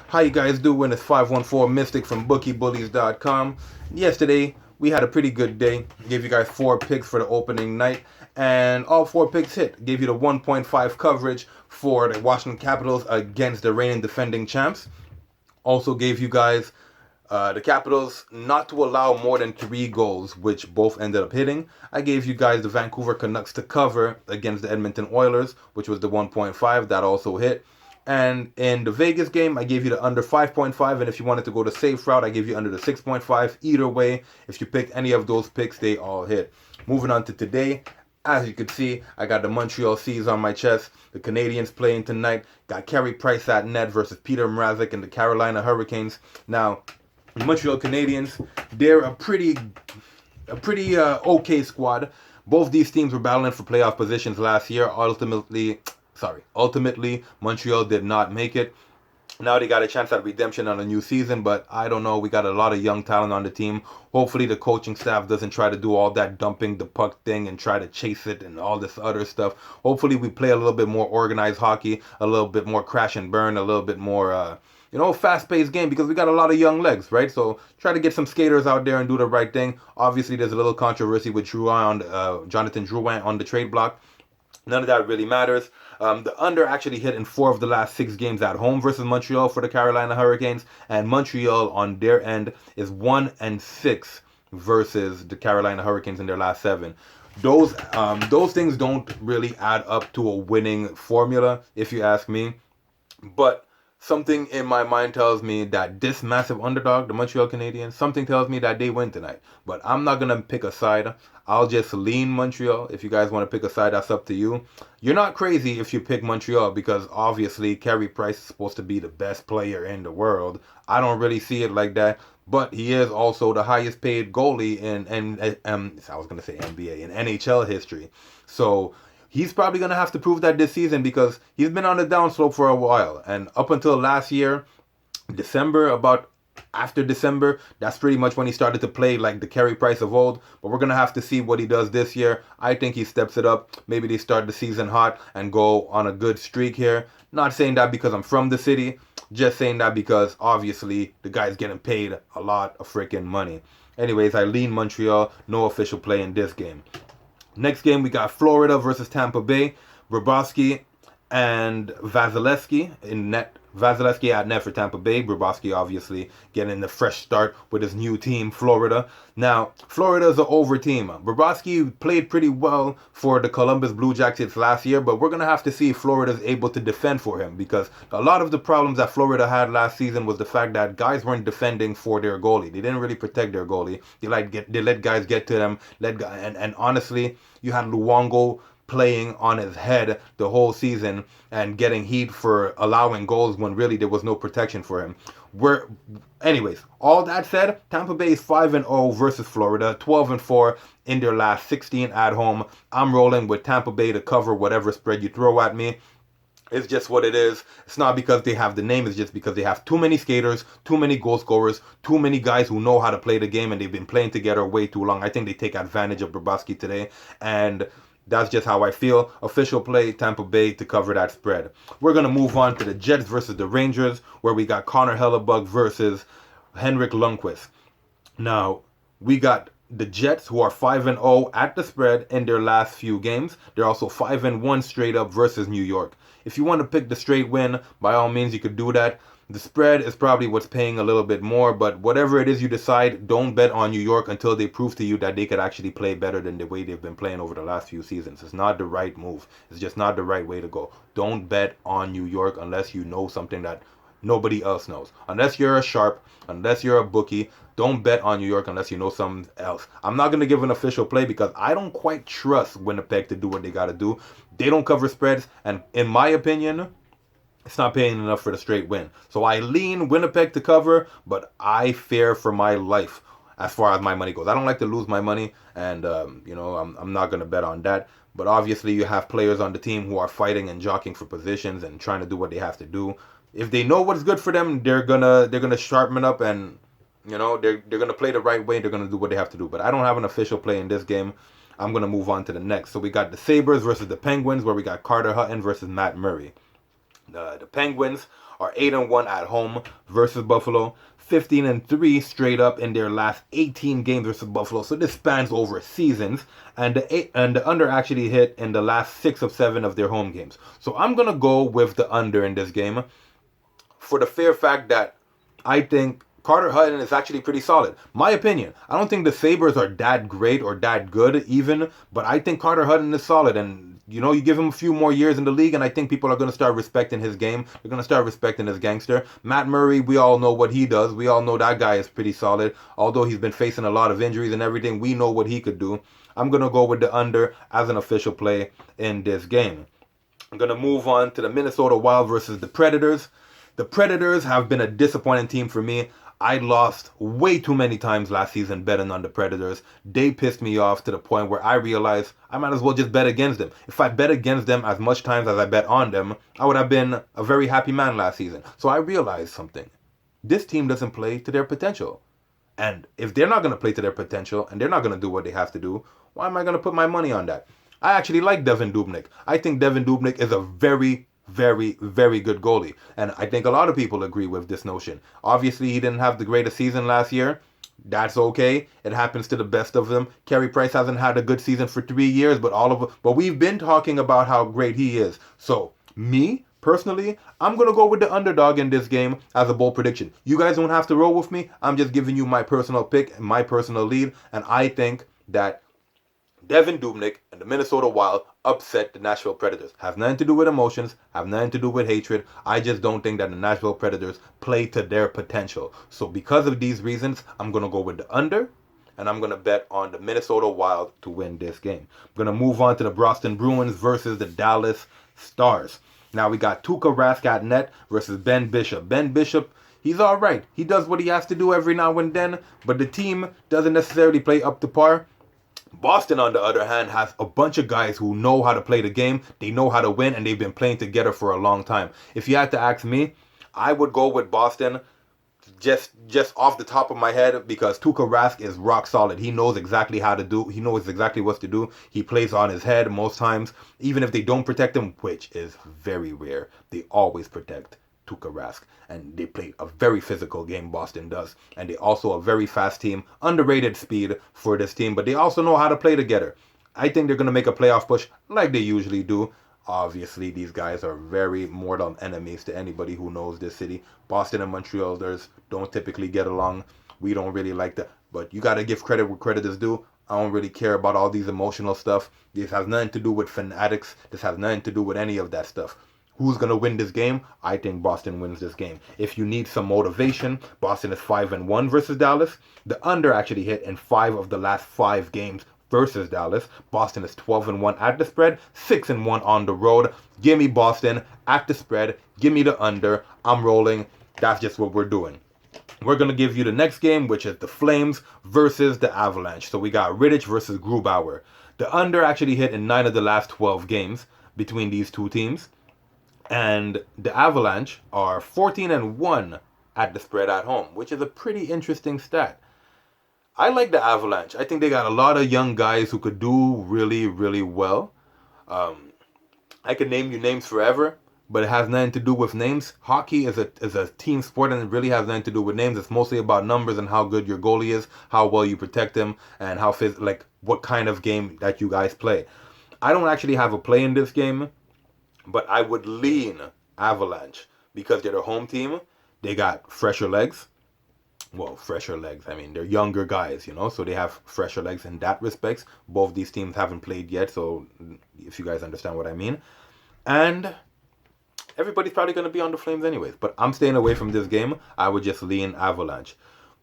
How you guys doing? It's 514 Mystic from BookieBullies.com. Yesterday, we had a pretty good day. Gave you guys 4 picks for the opening night, and all 4 picks hit. Gave you the 1.5 coverage for the Washington Capitals against the reigning defending champs. Also gave you guys the Capitals not to allow more than 3 goals, which both ended up hitting. I gave you guys the Vancouver Canucks to cover against the Edmonton Oilers, which was the 1.5. That also hit. And in the Vegas game, I gave you the under 5.5. And if you wanted to go the safe route, I gave you under the 6.5. Either way, if you picked any of those picks, they all hit. Moving on to today. As you can see, I got the Montreal Seas on my chest. The Canadians playing tonight. Got Carey Price at net versus Peter Mrazek and the Carolina Hurricanes. Now, the Montreal Canadiens, they're a pretty okay squad. Both these teams were battling for playoff positions last year. Ultimately, Montreal did not make it. Now they got a chance at redemption on a new season, but I don't know. We got a lot of young talent on the team. Hopefully, the coaching staff doesn't try to do all that dumping the puck thing and try to chase it and all this other stuff. Hopefully, we play a little bit more organized hockey, a little bit more crash and burn, a little bit more, fast-paced game because we got a lot of young legs, right? So try to get some skaters out there and do the right thing. Obviously, there's a little controversy with Jonathan Drouin on the trade block. None of that really matters. The under actually hit in 4 of the last 6 games at home versus Montreal for the Carolina Hurricanes, and Montreal on their end is 1-6 versus the Carolina Hurricanes in their last 7. Those things don't really add up to a winning formula, if you ask me. But something in my mind tells me that this massive underdog, the Montreal Canadiens, something tells me that they win tonight. But I'm not going to pick a side. I'll just lean Montreal. If you guys want to pick a side, that's up to you. You're not crazy if you pick Montreal because obviously Carey Price is supposed to be the best player in the world. I don't really see it like that. But he is also the highest paid goalie in I was going to say NBA, in NHL history. So he's probably going to have to prove that this season because he's been on the downslope for a while. And up until last year, about after December, that's pretty much when he started to play like the Carey Price of old. But we're going to have to see what he does this year. I think he steps it up. Maybe they start the season hot and go on a good streak here. Not saying that because I'm from the city. Just saying that because obviously the guy's getting paid a lot of freaking money. Anyways, I lean Montreal. No official play in this game. Next game, we got Florida versus Tampa Bay. Bobrovsky and Vasilevsky in net. Vasilevsky at net for Tampa Bay. Bobrovsky obviously getting the fresh start with his new team, Florida. Now, Florida is an over team. Bobrovsky played pretty well for the Columbus Blue Jackets last year, but we're going to have to see if Florida is able to defend for him because a lot of the problems that Florida had last season was the fact that guys weren't defending for their goalie. They didn't really protect their goalie. They let guys get to them. And honestly, you had Luongo playing on his head the whole season and getting heat for allowing goals when really there was no protection for him. Anyways, all that said, Tampa Bay is 5-0 versus Florida, 12-4 in their last 16 at home. I'm rolling with Tampa Bay to cover whatever spread you throw at me. It's just what it is. It's not because they have the name. It's just because they have too many skaters, too many goal scorers, too many guys who know how to play the game, and they've been playing together way too long. I think they take advantage of Bobrovsky today, and that's just how I feel. Official play, Tampa Bay to cover that spread. We're going to move on to the Jets versus the Rangers, where we got Connor Hellebuck versus Henrik Lundqvist. Now, we got the Jets, who are 5-0 at the spread in their last few games. They're also 5-1 straight up versus New York. If you want to pick the straight win, by all means, you could do that. The spread is probably what's paying a little bit more, but whatever it is you decide, don't bet on New York until they prove to you that they could actually play better than the way they've been playing over the last few seasons. It's not the right move. It's just not the right way to go. Don't bet on New York unless you know something that nobody else knows. Unless you're a sharp, unless you're a bookie, don't bet on New York unless you know something else. I'm not going to give an official play because I don't quite trust Winnipeg to do what they got to do. They don't cover spreads, and in my opinion, it's not paying enough for the straight win. So I lean Winnipeg to cover, but I fear for my life as far as my money goes. I don't like to lose my money, and I'm not going to bet on that. But obviously, you have players on the team who are fighting and jockeying for positions and trying to do what they have to do. If they know what's good for them, they're gonna sharpen up, and they're gonna play the right way. They're gonna do what they have to do. But I don't have an official play in this game. I'm gonna move on to the next. So we got the Sabres versus the Penguins, where we got Carter Hutton versus Matt Murray. The Penguins are 8-1 at home versus Buffalo, 15-3 straight up in their last 18 games versus Buffalo. So this spans over seasons, and the under actually hit in the last 6 of 7 of their home games. So I'm gonna go with the under in this game for the fair fact that I think Carter Hutton is actually pretty solid. My opinion. I don't think the Sabres are that great or that good even, but I think Carter Hutton is solid. And, you give him a few more years in the league, and I think people are going to start respecting his game. They're going to start respecting his gangster. Matt Murray, we all know what he does. We all know that guy is pretty solid. Although he's been facing a lot of injuries and everything, we know what he could do. I'm going to go with the under as an official play in this game. I'm going to move on to the Minnesota Wild versus the Predators. The Predators have been a disappointing team for me. I lost way too many times last season betting on the Predators. They pissed me off to the point where I realized I might as well just bet against them. If I bet against them as much times as I bet on them, I would have been a very happy man last season. So I realized something. This team doesn't play to their potential. And if they're not going to play to their potential and they're not going to do what they have to do, why am I going to put my money on that? I actually like Devan Dubnyk. I think Devan Dubnyk is a very, very good goalie. And I think a lot of people agree with this notion. Obviously, he didn't have the greatest season last year. That's okay. It happens to the best of them. Carey Price hasn't had a good season for 3 years, but we've been talking about how great he is. So, me, personally, I'm going to go with the underdog in this game as a bold prediction. You guys don't have to roll with me. I'm just giving you my personal pick, my personal lead, and I think that Devan Dubnyk and the Minnesota Wild upset the Nashville Predators. Has nothing to do with emotions, have nothing to do with hatred. I just don't think that the Nashville Predators play to their potential. So because of these reasons, I'm going to go with the under, and I'm going to bet on the Minnesota Wild to win this game. I'm going to move on to the Boston Bruins versus the Dallas Stars. Now we got Tuukka Rask at net versus Ben Bishop. Ben Bishop, he's all right. He does what he has to do every now and then, but the team doesn't necessarily play up to par. Boston, on the other hand, has a bunch of guys who know how to play the game, they know how to win, and they've been playing together for a long time. If you had to ask me, I would go with Boston just off the top of my head because Tuukka Rask is rock solid. He knows exactly how to do, he knows exactly what to do. He plays on his head most times. Even if they don't protect him, which is very rare, they always protect Tuukka Rask. And they play a very physical game, Boston does. And they also a very fast team. Underrated speed for this team, but they also know how to play together. I think they're going to make a playoff push like they usually do. Obviously, these guys are very mortal enemies to anybody who knows this city. Boston and Montreal don't typically get along. We don't really like that. But you got to give credit where credit is due. I don't really care about all these emotional stuff. This has nothing to do with fanatics. This has nothing to do with any of that stuff. Who's going to win this game? I think Boston wins this game. If you need some motivation, Boston is 5-1 versus Dallas. The under actually hit in 5 of the last 5 games versus Dallas. Boston is 12-1 at the spread, 6-1 on the road. Give me Boston at the spread. Give me the under. I'm rolling. That's just what we're doing. We're going to give you the next game, which is the Flames versus the Avalanche. So we got Rittich versus Grubauer. The under actually hit in 9 of the last 12 games between these two teams. And the Avalanche are 14-1 at the spread at home, which is a pretty interesting stat. I like the Avalanche. I think they got a lot of young guys who could do really well. I could name you names forever, but it has nothing to do with names. Hockey is a team sport, and it really has nothing to do with names. It's mostly about numbers and how good your goalie is, how well you protect him, and what kind of game that you guys play. I don't actually have a play in this game, but I would lean Avalanche because they're the home team. They got fresher legs. Well, fresher legs. I mean, they're younger guys, so they have fresher legs in that respect. Both these teams haven't played yet, so if you guys understand what I mean. And everybody's probably going to be on the Flames anyways, but I'm staying away from this game. I would just lean Avalanche.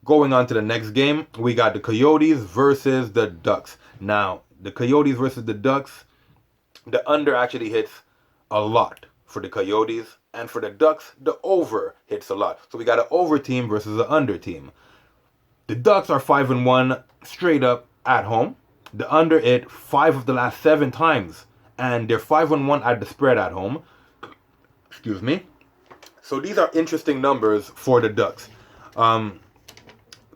Going on to the next game, we got the Coyotes versus the Ducks. Now, the Coyotes versus the Ducks, the under actually hits a lot for the Coyotes, and for the Ducks, the over hits a lot. So we got an over team versus an under team. The Ducks are 5-1 straight up at home. The under hit 5 of the last 7 times, and they're 5-1 at the spread at home. Excuse me. So these are interesting numbers for the Ducks.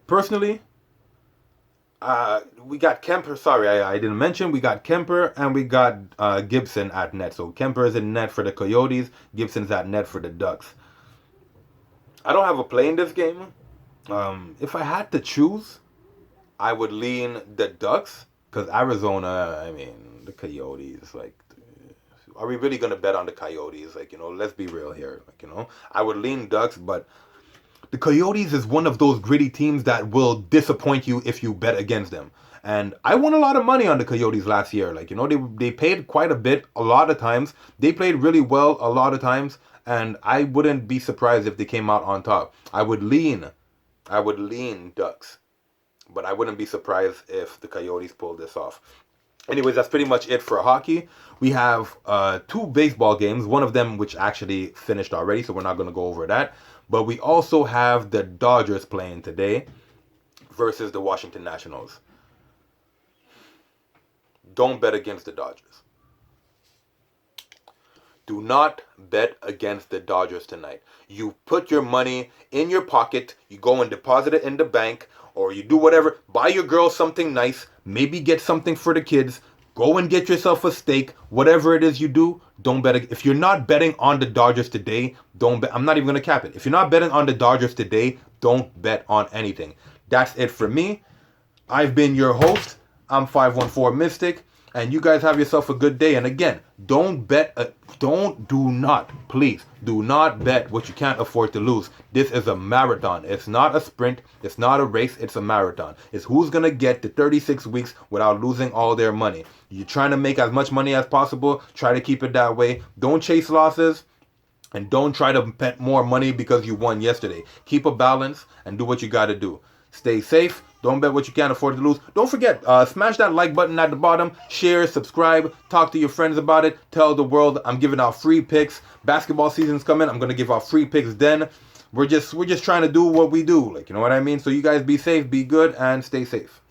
Personally, we got Kemper. Sorry, I didn't mention. We got Kemper and we got Gibson at net. So Kemper is in net for the Coyotes. Gibson's at net for the Ducks. I don't have a play in this game. If I had to choose, I would lean the Ducks because Arizona. I mean, the Coyotes. Like, are we really gonna bet on the Coyotes? Like, let's be real here. Like, I would lean Ducks, but the Coyotes is one of those gritty teams that will disappoint you if you bet against them. And I won a lot of money on the Coyotes last year. Like, they paid quite a bit a lot of times. They played really well a lot of times. And I wouldn't be surprised if they came out on top. I would lean Ducks. But I wouldn't be surprised if the Coyotes pulled this off. Anyways, that's pretty much it for hockey. We have two baseball games, one of them which actually finished already, so we're not going to go over that. But we also have the Dodgers playing today versus the Washington Nationals. Don't bet against the Dodgers. Do not bet against the Dodgers tonight. You put your money in your pocket, you go and deposit it in the bank, or you do whatever. Buy your girl something nice, maybe get something for the kids. Go and get yourself a steak. Whatever it is you do, don't bet. If you're not betting on the Dodgers today, don't bet. I'm not even going to cap it. If you're not betting on the Dodgers today, don't bet on anything. That's it for me. I've been your host. I'm 514 Mystic. And you guys have yourself a good day. And again, please, do not bet what you can't afford to lose. This is a marathon. It's not a sprint. It's not a race. It's a marathon. It's who's going to get to 36 weeks without losing all their money. You're trying to make as much money as possible. Try to keep it that way. Don't chase losses. And don't try to bet more money because you won yesterday. Keep a balance and do what you got to do. Stay safe. Don't bet what you can't afford to lose. Don't forget, smash that like button at the bottom. Share, subscribe, talk to your friends about it. Tell the world I'm giving out free picks. Basketball season's coming. I'm gonna give out free picks then. We're just trying to do what we do. Like, you know what I mean? So you guys be safe, be good, and stay safe.